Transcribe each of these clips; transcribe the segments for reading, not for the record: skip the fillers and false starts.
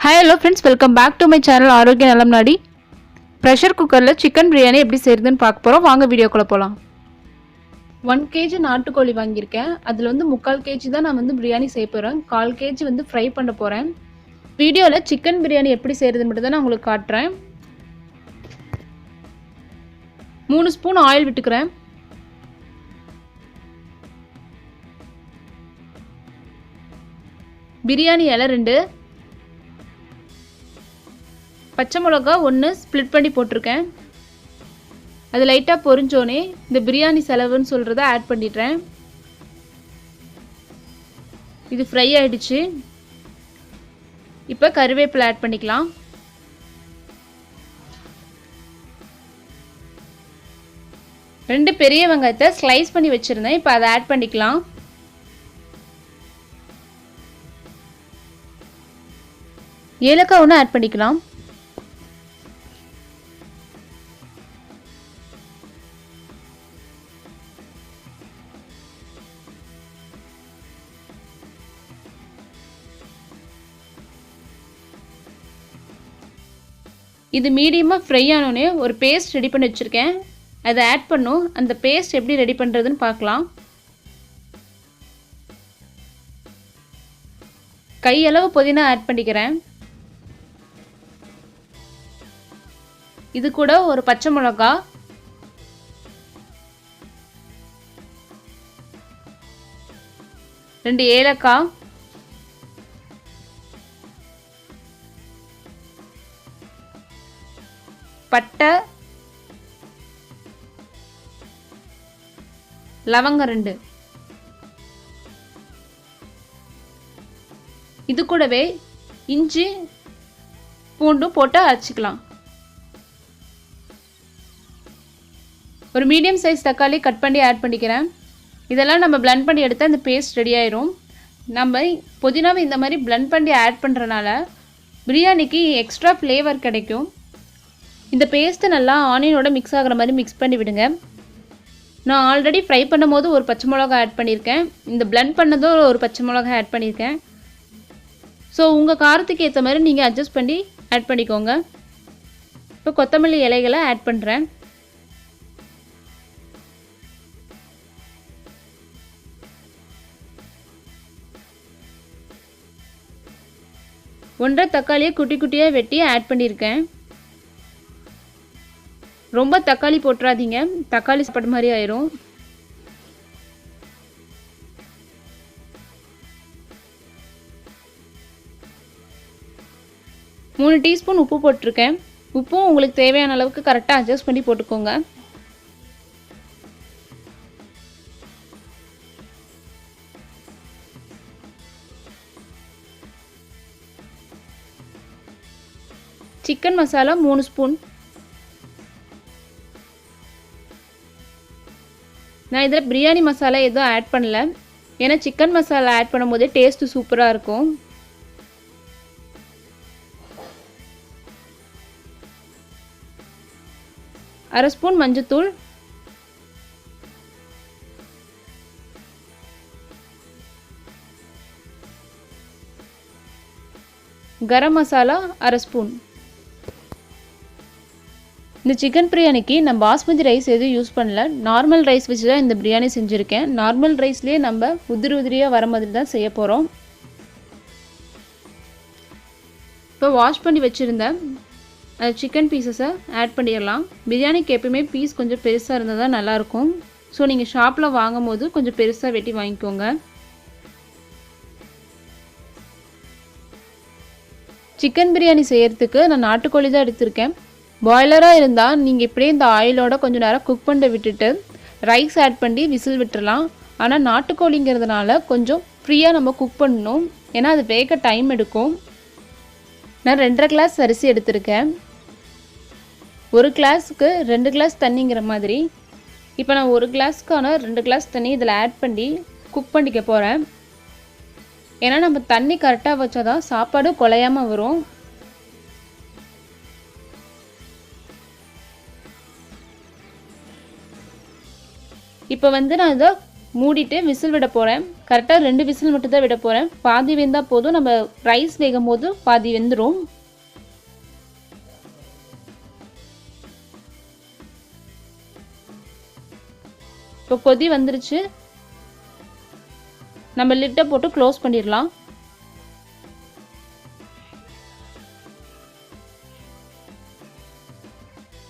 Hi hello friends, welcome back to my channel arokiyanalamnaadi. Pressure cooker la chicken biryani எப்படி செய்யறதுன்னு பார்க்க போறோம். வாங்க வீடியோக்குள்ள போலாம். 1 kg நாட்டுக்கோழி வாங்கியிருக்கேன். அதுல வந்து 3/4 kg தான் நான் வந்து பிரியாணி செய்ய போறேன். 1/4 kg வந்து ஃப்ரை பண்ண போறேன். வீடியோல சிக்கன் பிரியாணி எப்படி செய்யறதுன்னு மட்டும் தான் நான் உங்களுக்கு காட்டுறேன். 3 ஸ்பூன் ஆயில் விட்டுக்கிறேன். பிரியாணி இலை 2, பச்சை மிளகா 1 ஸ்ப்ளிட் பண்ணி போட்டிருக்கேன். அது லைட்டாக பொரிஞ்சோனே இந்த பிரியாணி செலவுன்னு சொல்கிறத ஆட் பண்ணிடுறேன். இது ஃப்ரை ஆகிடுச்சு. இப்போ கருவேப்பிலை ஆட் பண்ணிக்கலாம். ரெண்டு பெரிய வெங்காயத்தை ஸ்லைஸ் பண்ணி வச்சுருந்தேன். இப்போ அதை ஆட் பண்ணிக்கலாம். ஏலக்காய் 1 ஆட் பண்ணிக்கலாம். இது மீடியமாக ஃப்ரை ஆனோடனே ஒரு பேஸ்ட் ரெடி பண்ணி வச்சுருக்கேன். அதை ஆட் பண்ணும். அந்த பேஸ்ட் எப்படி ரெடி பண்ணுறதுன்னு பார்க்கலாம். கையளவு புதினா ஆட் பண்ணிக்கிறேன். இது கூட ஒரு பச்சை மிளகா, ரெண்டு ஏலக்காய், பட்டை, லவங்கம் 2. இது கூடவே இஞ்சி பூண்டும் போட்டு அரைச்சிக்கலாம். ஒரு மீடியம் சைஸ் தக்காளி கட் பண்ணி ஆட் பண்ணிக்கிறேன். இதெல்லாம் நம்ம பிளெண்ட் பண்ணி எடுத்தால் இந்த பேஸ்ட் ரெடி ஆயிரும். நம்ம புதினாவை இந்த மாதிரி பிளெண்ட் பண்ணி ஆட் பண்ணுறனால பிரியாணிக்கு எக்ஸ்ட்ரா ஃப்ளேவர் கிடைக்கும். இந்த பேஸ்ட்டு நல்லா ஆனியனோட மிக்ஸ் ஆகிற மாதிரி மிக்ஸ் பண்ணி விடுங்க. நான் ஆல்ரெடி ஃப்ரை பண்ணும் போது ஒரு பச்சை மிளகா ஆட் பண்ணியிருக்கேன். இந்த பிளெண்ட் பண்ணதும் ஒரு பச்சை மிளகா ஆட் பண்ணியிருக்கேன். ஸோ உங்கள் காரத்துக்கு ஏற்ற மாதிரி நீங்கள் அட்ஜஸ்ட் பண்ணி ஆட் பண்ணிக்கோங்க. இப்போ கொத்தமல்லி இலைகளை ஆட் பண்ணுறேன். ஒன்றரை தக்காளியை குட்டி குட்டியாக வெட்டி ஆட் பண்ணியிருக்கேன். ரொம்ப தக்காளி போட்டுறாதீங்க, தக்காளி சாப்பாடு மாதிரி ஆயிரும். மூணு டீஸ்பூன் உப்பு போட்டிருக்கேன். உப்பும் உங்களுக்கு தேவையான அளவுக்கு கரெக்டாக அட்ஜஸ்ட் பண்ணி போட்டுக்கோங்க. Chicken masala 3 spoon. நான் இதில் பிரியாணி மசாலா எதுவும் ஆட் பண்ணல. ஏன்னா சிக்கன் மசாலா ஆட் பண்ணும்போதே டேஸ்ட்டு சூப்பராக இருக்கும். அரை ஸ்பூன் மஞ்சத்தூள், கரம் மசாலா அரை ஸ்பூன். இந்த சிக்கன் பிரியாணிக்கு நான் பாஸ்மதி ரைஸ் எதுவும் யூஸ் பண்ணல. நார்மல் ரைஸ் வச்சு தான் இந்த பிரியாணி செஞ்சுருக்கேன். நார்மல் ரைஸ்லேயே நம்ம உதிரியாக வர மாதிரி தான் செய்ய போகிறோம். இப்போ வாஷ் பண்ணி வச்சுருந்த சிக்கன் பீசஸை ஆட் பண்ணிடலாம். பிரியாணிக்கு எப்பயுமே பீஸ் கொஞ்சம் பெருசாக இருந்தால் தான் நல்லாயிருக்கும். ஸோ நீங்கள் ஷாப்பில் வாங்கும் போது கொஞ்சம் பெருசாக வெட்டி வாங்கிக்கோங்க. சிக்கன் பிரியாணி செய்கிறதுக்கு நான் நாட்டுக்கோழி தான் எடுத்திருக்கேன். பாய்லராக இருந்தால் நீங்கள் இப்படியே இந்த ஆயிலோட கொஞ்சம் நேரம் குக் பண்ண விட்டுட்டு ரைஸ் ஆட் பண்ணி விசில் விட்டுடலாம். ஆனால் நாட்டுக்கோழிங்கிறதுனால கொஞ்சம் ஃப்ரீயாக நம்ம குக் பண்ணணும். ஏன்னா அது வேக டைம் எடுக்கும். நான் 2.5 கிளாஸ் அரிசி எடுத்திருக்கேன். 1 கிளாஸுக்கு 2 கிளாஸ் தண்ணிங்கிற மாதிரி. இப்போ நான் 1 கிளாஸுக்கான 2 கிளாஸ் தண்ணி இதில் ஆட் பண்ணி குக் பண்ணிக்க போகிறேன். ஏன்னா நம்ம தண்ணி கரெக்டாக வச்சா தான் சாப்பாடு குலையாமல் வரும். இப்போ வந்து நான் இதை மூடிட்டு விசில் விட போகிறேன். கரெக்டாக 2 விசில் மட்டும் தான் விட போகிறேன். பாதி வெந்தால் போதும், நம்ம ரைஸ் வேகும் போது பாதி வெந்துடும். இப்போ கொதி வந்துருச்சு. நம்ம லிட்டை போட்டு க்ளோஸ் பண்ணிடலாம்.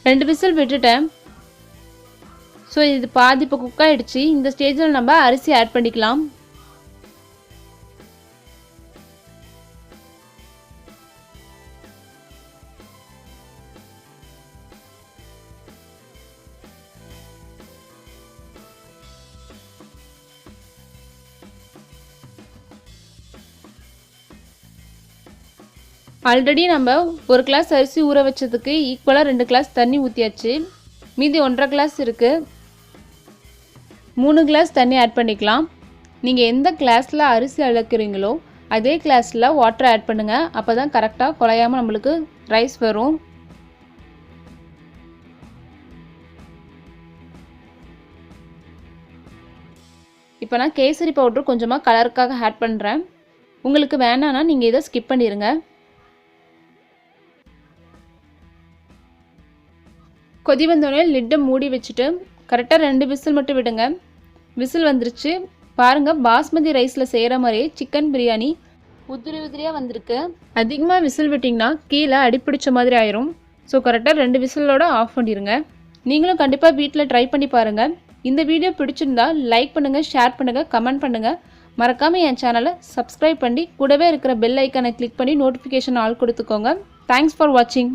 ரெண்டு விசில் விட்டுட்டேன். ஸோ இது பாதி இப்போ குக் ஆகிடுச்சு. இந்த ஸ்டேஜில் நம்ம அரிசி ஆட் பண்ணிக்கலாம். ஆல்ரெடி நம்ம 1 கிளாஸ் அரிசி ஊற வச்சதுக்கு ஈக்குவலாக 2 கிளாஸ் தண்ணி ஊற்றியாச்சு. மீதி 1.5 கிளாஸ் இருக்குது. 3 கிளாஸ் தண்ணி ஆட் பண்ணிக்கலாம். நீங்கள் எந்த கிளாஸில் அரிசி அளக்குறீங்களோ அதே கிளாஸில் வாட்டர் ஆட் பண்ணுங்கள். அப்போ தான் கரெக்டாக குழையாமல் நம்மளுக்கு ரைஸ் வரும். இப்போ நான் கேசரி பவுடர் கொஞ்சமாக கலருக்காக ஆட் பண்ணுறேன். உங்களுக்கு வேணான்னா நீங்கள் இதை ஸ்கிப் பண்ணிடுங்க. கொதி வந்தோடனே லிட்டை மூடி வச்சுட்டு கரெக்டாக 2 விசில் மட்டும் விடுங்க. விசில் வந்துருச்சு பாருங்கள். பாஸ்மதி ரைஸில் செய்கிற மாதிரியே சிக்கன் பிரியாணி உதிரி உதிரியாக வந்திருக்கு. அதிகமாக விசில் விட்டிங்கன்னா கீழே அடிப்பிடிச்ச மாதிரி ஆயிரும். ஸோ கரெக்டாக 2 விசிலோடு ஆஃப் பண்ணிடுங்க. நீங்களும் கண்டிப்பாக வீட்டில் ட்ரை பண்ணி பாருங்கள். இந்த வீடியோ பிடிச்சிருந்தா லைக் பண்ணுங்கள், ஷேர் பண்ணுங்கள், கமெண்ட் பண்ணுங்கள். மறக்காமல் என் சேனலை சப்ஸ்கிரைப் பண்ணி கூடவே இருக்கிற பெல் ஐக்கானை கிளிக் பண்ணி நோட்டிஃபிகேஷன் ஆல் கொடுத்துக்கோங்க. தேங்க்ஸ் ஃபார் வாட்சிங்.